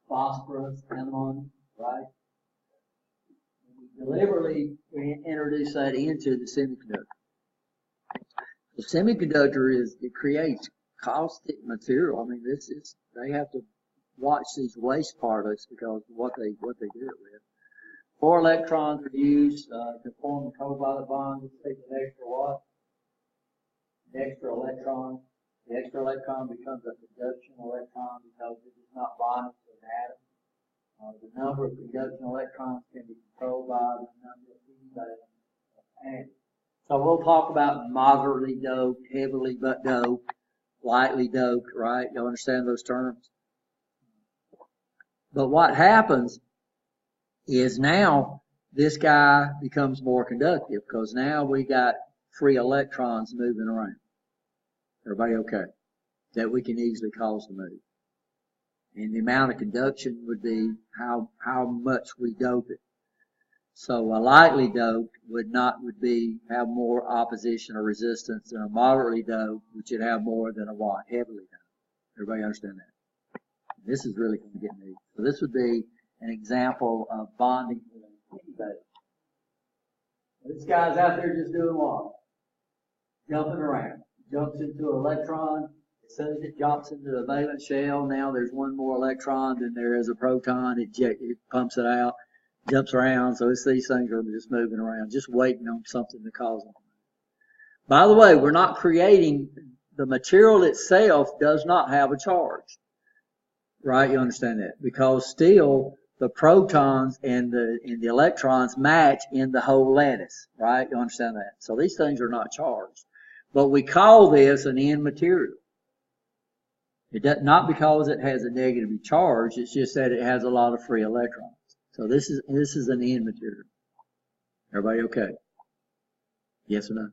phosphorus, antimony, right? deliberately introduce that into the semiconductor. The semiconductor it creates caustic material. I mean, they have to watch these waste products because of what they do it with. 4 electrons are used to form the covalent bond. Let's take an extra what? An extra electron. The extra electron becomes a conduction electron because it is not bonded to an atom. The number of conduction electrons can be controlled by the number of And so we'll talk about moderately doped, heavily but doped, lightly doped, right? Y'all understand those terms? But what happens is now this guy becomes more conductive because now we got free electrons moving around. Everybody okay? That we can easily cause to move. And the amount of conduction would be how much we dope it. So a lightly doped would have more opposition or resistance than a moderately doped, which would have more than a what? Heavily doped. Everybody understand that? This is really going to get neat. So this would be an example of bonding with a incubator. This guy's out there just doing what? Jumping around. Jumps into an electron. As soon as it jumps into the valence shell, now there's one more electron than there is a proton. It pumps it out, jumps around. So these things are just moving around, just waiting on something to cause them. By the way, we're not creating, the material itself does not have a charge. Right? You understand that? Because still the protons and the electrons match in the whole lattice. Right? You understand that? So these things are not charged. But we call this an N material. It does, not because it has a negative charge, it's just that it has a lot of free electrons. So this is an N material. Everybody okay? Yes or no?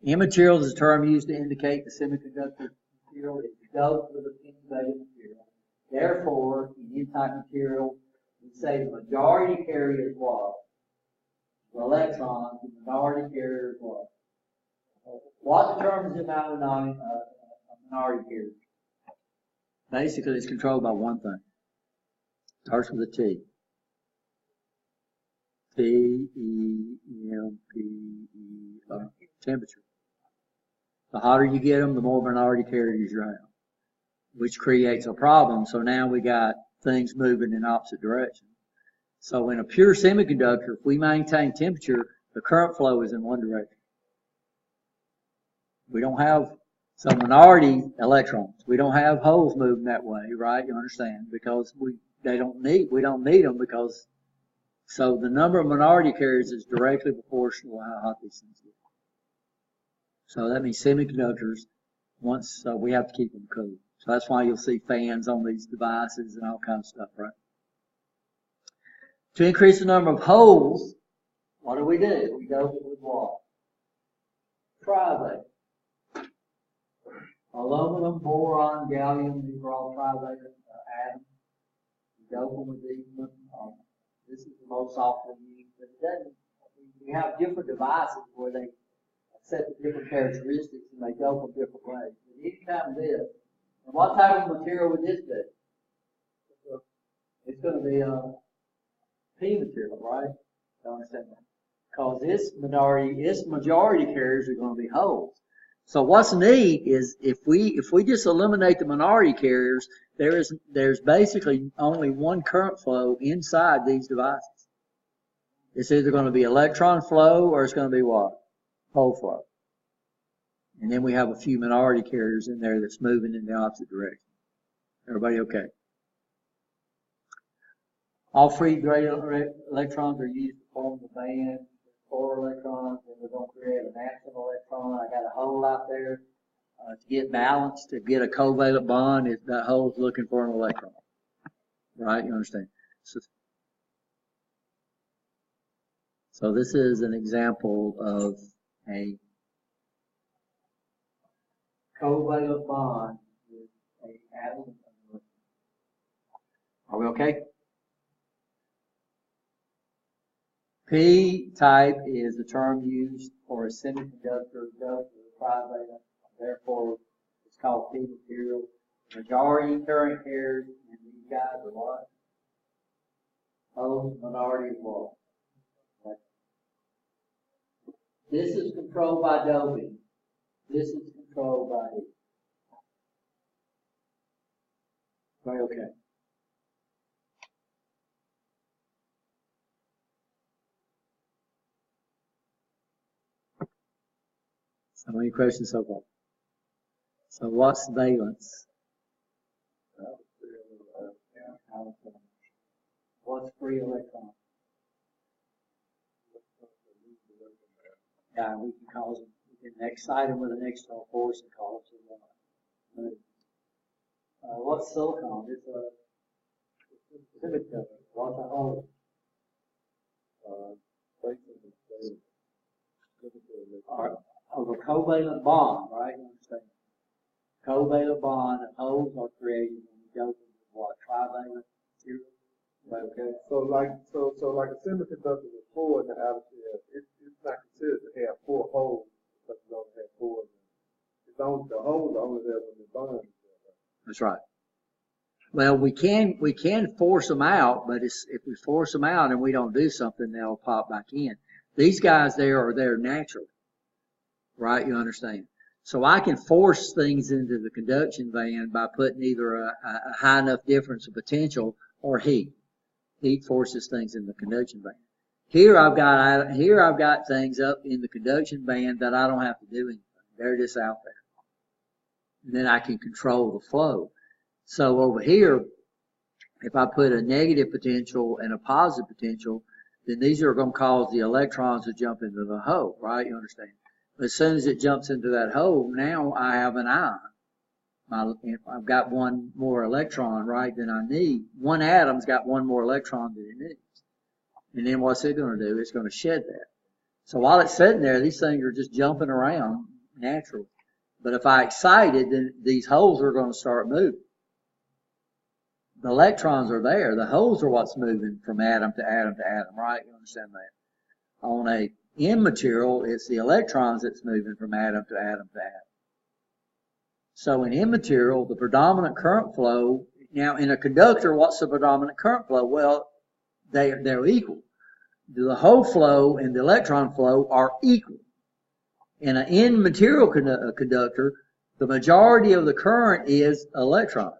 N material is a term used to indicate the semiconductor material is doped with a pin-based material. Therefore, in N-type material, we say the majority carrier is what? The electrons, the minority carrier is what? What determines the amount of minority carriers? Basically, it's controlled by one thing. Starts with a T. T-E-M-P-E-R. Temperature. The hotter you get them, the more minority carriers you have, which creates a problem. So now we got things moving in opposite directions. So in a pure semiconductor, if we maintain temperature, the current flow is in one direction. We don't have some minority electrons. We don't have holes moving that way, right? You understand? Because we don't need them because, so the number of minority carriers is directly proportional to how hot these things get. So that means semiconductors, we have to keep them cool. So that's why you'll see fans on these devices and all kinds of stuff, right? To increase the number of holes, what do? We dope it with what? Trivate. Aluminum, boron, gallium, these are all trivate atoms. You dope them with these. This is the most often used, but it doesn't. We have different devices where they set the different characteristics and they dope them different ways. But anytime this, and what type of material would this be? It's going to be a P material, right? You understand that? Because its majority carriers are going to be holes. So what's neat is if we just eliminate the minority carriers, there's basically only one current flow inside these devices. It's either going to be electron flow or it's going to be what? Hole flow. And then we have a few minority carriers in there that's moving in the opposite direction. Everybody okay? All free gray electrons are used to form the band. 4 electrons, and we're going to create an absent electron. I got a hole out there to get balanced, to get a covalent bond. That hole's looking for an electron, right? You understand? So this is an example of a covalent bond with an absent electron. Are we okay? P-type is the term used for a semiconductor doped with a trivate. Therefore, it's called P material. Majority current carriers, and these guys are what? Holes, minority, what? Okay. This is controlled by doping. This is controlled by heat. Right, okay. So any questions so far? So what's valence? What's free electron? guy, we can cause him, we can excite him with an external force and cause him to move. What's silicon? It's a semiconductor. What's a hole? Of a covalent bond, right? You understand? Covalent bond, and holes are created when you go to what? Trivalent material? Okay, so like a semiconductor with four in the outer shell, it's not considered to have four holes, because it don't have four. It's only the holes are only there when the bond is there. That's right. Well, we can force them out, but if we force them out and we don't do something, they'll pop back in. These guys there are there naturally, right? You understand? So I can force things into the conduction band by putting either a high enough difference of potential or heat. Heat forces things in the conduction band. Here I've got things up in the conduction band that I don't have to do anything. They're just out there. And then I can control the flow. So over here, if I put a negative potential and a positive potential, then these are going to cause the electrons to jump into the hole, right? You understand? As soon as it jumps into that hole, now I have an ion. I've got one more electron, right, than I need. One atom's got one more electron than it needs. And then what's it going to do? It's going to shed that. So while it's sitting there, these things are just jumping around naturally. But if I excite it, then these holes are going to start moving. The electrons are there. The holes are what's moving from atom to atom to atom, right? You understand that? On a N material, it's the electrons that's moving from atom to atom to atom. So in N material, the predominant current flow, now in a conductor, what's the predominant current flow? Well, they're equal. The hole flow and the electron flow are equal. In an N material conductor, the majority of the current is electrons.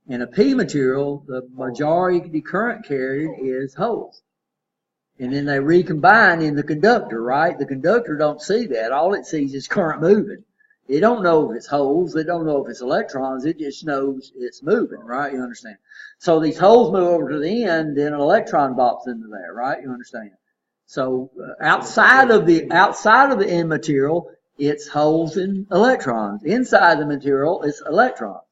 In a P material, the majority of the current carried is holes. And then they recombine in the conductor, right? The conductor don't see that. All it sees is current moving. It don't know if it's holes. It don't know if it's electrons. It just knows it's moving, right? You understand? So these holes move over to the end, then an electron bops into there, right? You understand? So outside of the N material, it's holes and electrons. Inside the material, it's electrons.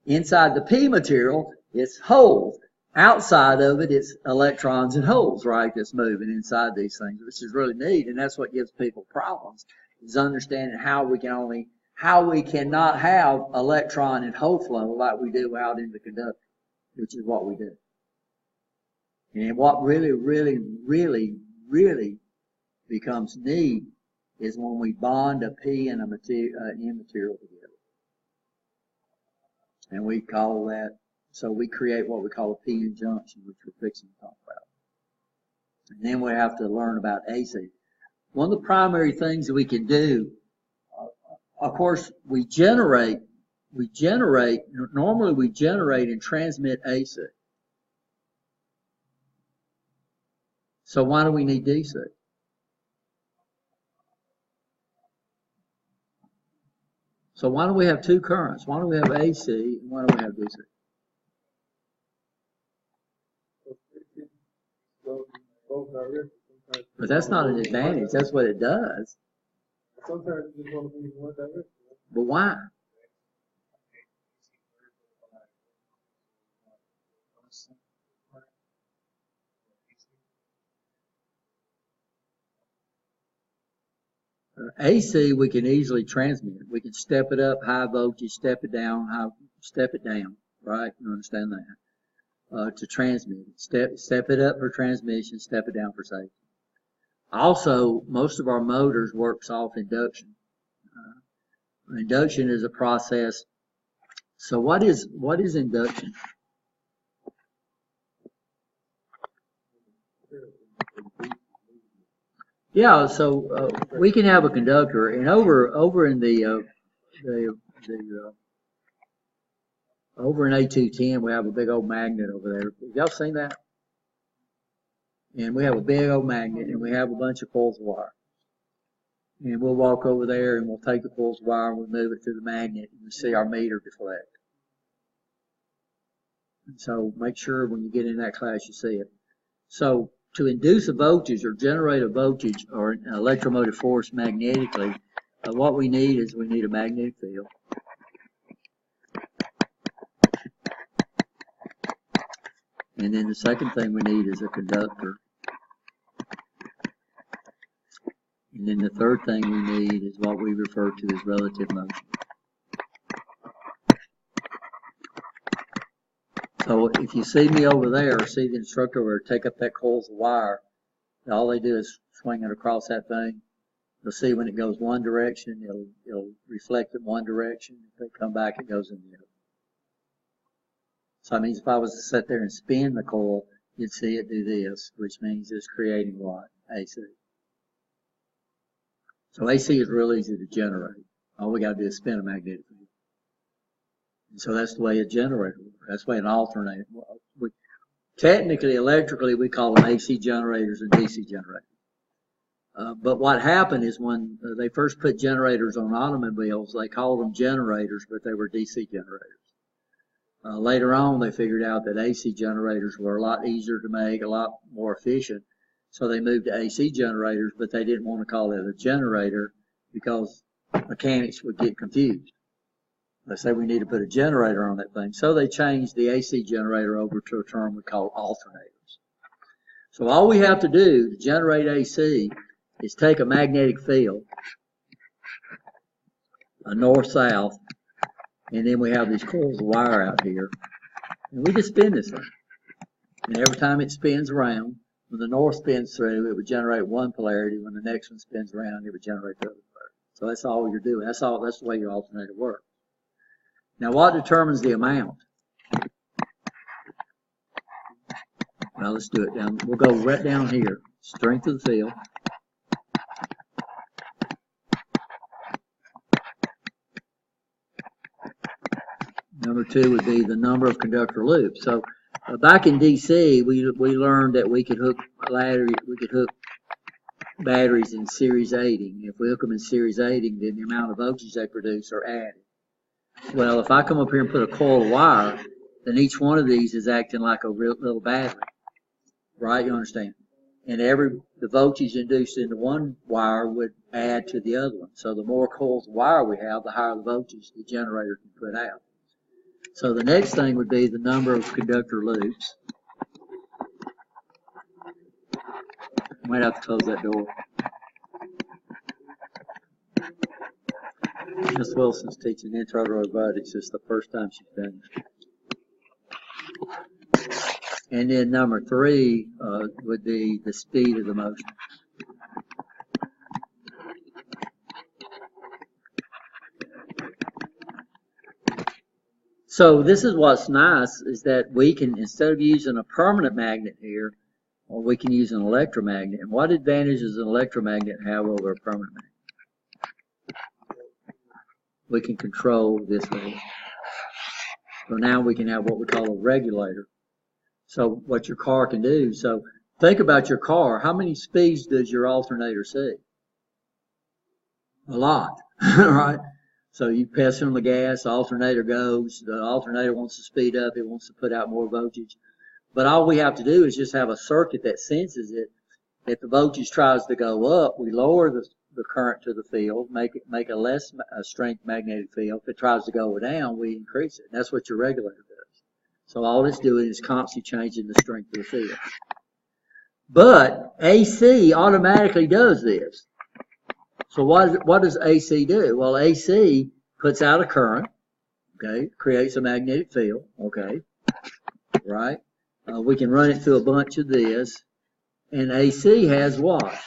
Inside the P material, it's holes. Outside of it, it's electrons and holes, right, that's moving inside these things, which is really neat, and that's what gives people problems, is understanding how we cannot have electron and hole flow like we do out in the conductor, which is what we do. And what really, really, really, really becomes neat is when we bond a P and an N material together. And we call that, so we create what we call a P-N junction, which we're fixing to talk about. And then we have to learn about AC. One of the primary things that we can do, of course, we generate, normally we generate and transmit AC. So why do we need DC? So why do we have two currents? Why do we have AC and why do we have DC? But that's not an advantage. That's what it does. Sometimes you just want to be in one direction. But why? AC we can easily transmit. We can step it up, high voltage, step it down, right? You understand that? To transmit it. Step it up for transmission, step it down for safety. Also, most of our motors works off induction. Induction is a process. So what is induction? Yeah, so we can have a conductor, and over in over in A210 we have a big old magnet over there. Have y'all seen that? And we have a big old magnet, and we have a bunch of coils of wire. And we'll walk over there, and we'll take the coils of wire, and we'll move it to the magnet, and we see our meter deflect. And so make sure when you get in that class you see it. So to induce a voltage or generate a voltage or an electromotive force magnetically, what we need is we need a magnetic field. And then the second thing we need is a conductor. And then the third thing we need is what we refer to as relative motion. So if you see me over there, or see the instructor over there take up that coils of wire, all they do is swing it across that thing. You'll see when it goes one direction, it'll reflect in one direction. If they come back, it goes in the other. So that means if I was to sit there and spin the coil, you'd see it do this, which means it's creating what? AC. So AC is real easy to generate. All we got to do is spin a magnetic field. And so that's the way a generator works. That's the way an alternator works. Technically, electrically, we call them AC generators and DC generators. But what happened is when they first put generators on automobiles, they called them generators, but they were DC generators. Later on, they figured out that AC generators were a lot easier to make, a lot more efficient. So they moved to AC generators, but they didn't want to call it a generator because mechanics would get confused. They say we need to put a generator on that thing. So they changed the AC generator over to a term we call alternators. So all we have to do to generate AC is take a magnetic field, a north-south, and then we have these coils of wire out here, and we just spin this thing. And every time it spins around, when the north spins through, it would generate one polarity. When the next one spins around, it would generate the other polarity. So that's all you're doing. That's the way your alternator works. Now, what determines the amount? Well, let's do it down. We'll go right down here. Strength of the field. Number 2 would be the number of conductor loops. So back in DC, we learned that we could hook batteries in series 8ing. If we hook them in series 8ing, then the amount of voltage they produce are added. Well, if I come up here and put a coil of wire, then each one of these is acting like a little battery, right? You understand? And the voltage induced into one wire would add to the other one. So the more coils of wire we have, the higher the voltage the generator can put out. So the next thing would be the number of conductor loops. I might have to close that door. Miss Wilson's teaching intro to robotics. It's the first time she's done it. And then number 3 would be the speed of the motion. So this is what's nice, is that we can, instead of using a permanent magnet here, we can use an electromagnet. And what advantage does an electromagnet have over a permanent magnet? We can control this way. So now we can have what we call a regulator. So what your car can do. So think about your car. How many speeds does your alternator see? A lot, right? So you press on the gas, the alternator goes. The alternator wants to speed up. It wants to put out more voltage. But all we have to do is just have a circuit that senses it. If the voltage tries to go up, we lower the current to the field, make a less strength magnetic field. If it tries to go down, we increase it. That's what your regulator does. So all it's doing is constantly changing the strength of the field. But AC automatically does this. So what does AC do? Well, AC puts out a current, okay, creates a magnetic field, okay, right? We can run it through a bunch of this, and AC has what?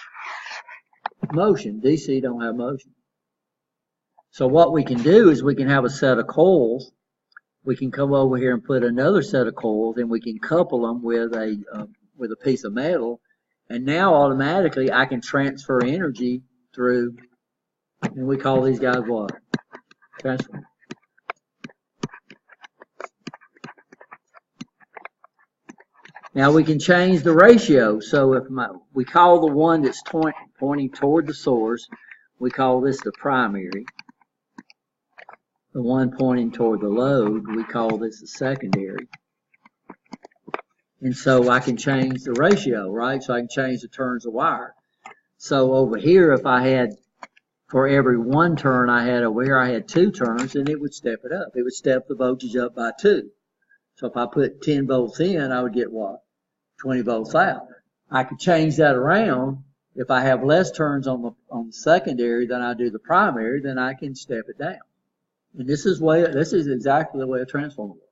Motion. DC don't have motion. So what we can do is we can have a set of coils. We can come over here and put another set of coils, and we can couple them with a piece of metal, and now automatically I can transfer energy through, and we call these guys what? Transformers. Now we can change the ratio. So if we call the one that's pointing toward the source, we call this the primary. The one pointing toward the load, we call this the secondary. And so I can change the ratio, right? So I can change the turns of wire. So over here, if I had, for every 1 turn I had over here, I had 2 turns, and it would step it up. It would step the voltage up by 2. So if I put 10 volts in, I would get what? 20 volts out. I could change that around. If I have less turns on the secondary than I do the primary, then I can step it down. And this is exactly the way a transformer works.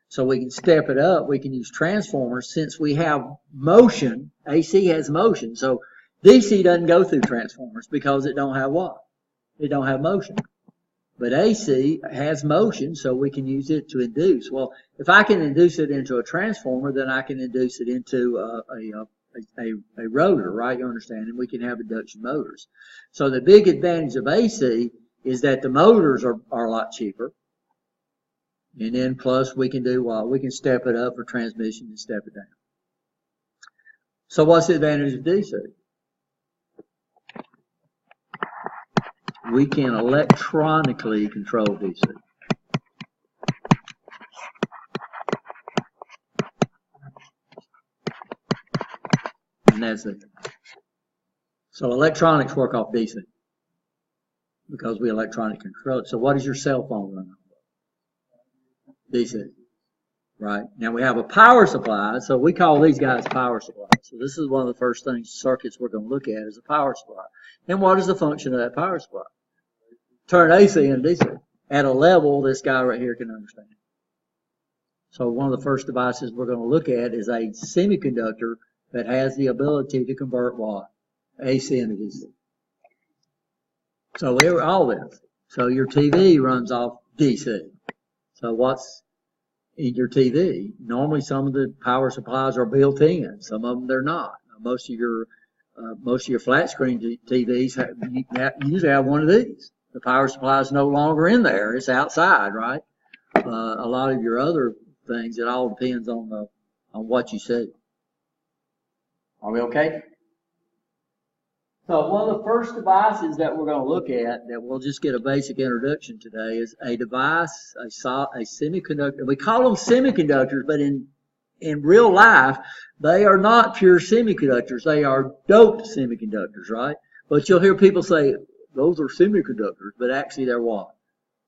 So we can step it up. We can use transformers since we have motion. AC has motion. So DC doesn't go through transformers because it don't have what? It don't have motion. But AC has motion, so we can use it to induce. Well, if I can induce it into a transformer, then I can induce it into a rotor, right? You understand? And we can have induction motors. So the big advantage of AC is that the motors are a lot cheaper. And then plus we can do what? We can step it up for transmission and step it down. So what's the advantage of DC? We can electronically control DC. And that's it. So electronics work off DC because we electronically control it. So what does your cell phone run on? DC. Right? Now we have a power supply, so we call these guys power supplies. So this is one of the first circuits we're going to look at is a power supply. And what is the function of that power supply? Turn AC into DC at a level this guy right here can understand. So one of the first devices we're going to look at is a semiconductor that has the ability to convert what? AC into DC. So all this. So your TV runs off DC. So what's in your TV? Normally some of the power supplies are built in. Some of them they're not. Most of your flat screen TVs usually have one of these. The power supply is no longer in there. It's outside, right? A lot of your other things, it all depends on what you see. Are we okay? So one of the first devices that we're going to look at, that we'll just get a basic introduction today, is a device, a semiconductor. We call them semiconductors, but in real life, they are not pure semiconductors. They are doped semiconductors, right? But you'll hear people say, those are semiconductors, but actually they're what?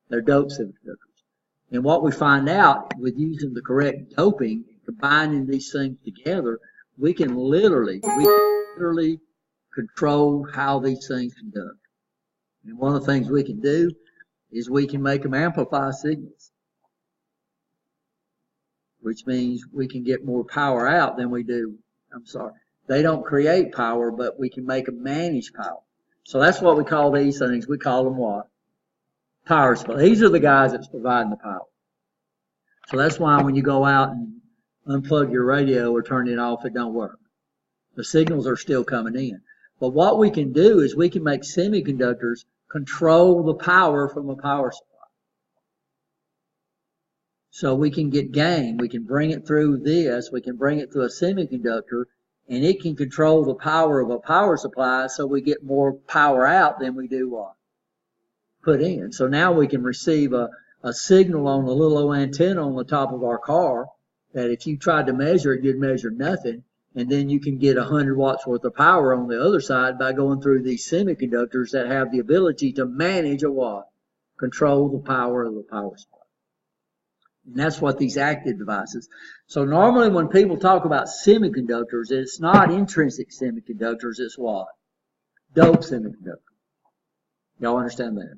They're doped semiconductors. And what we find out with using the correct doping, combining these things together, we can literally control how these things conduct. And one of the things we can do is we can make them amplify signals, which means we can get more power out than we do. They don't create power, but we can make them manage power. So that's what we call these things. We call them what? Power supply. These are the guys that's providing the power. So that's why when you go out and unplug your radio or turn it off, it don't work. The signals are still coming in. But what we can do is we can make semiconductors control the power from a power supply. So we can get gain. We can bring it through this. We can bring it through a semiconductor, and it can control the power of a power supply, so we get more power out than we do what? Put in. So now we can receive a signal on a little old antenna on the top of our car that if you tried to measure it, you'd measure nothing. And then you can get 100 watts worth of power on the other side by going through these semiconductors that have the ability to manage a what? Control the power of the power supply. And that's what these active devices. So normally when people talk about semiconductors, it's not intrinsic semiconductors, it's what? Doped semiconductors. Y'all understand that?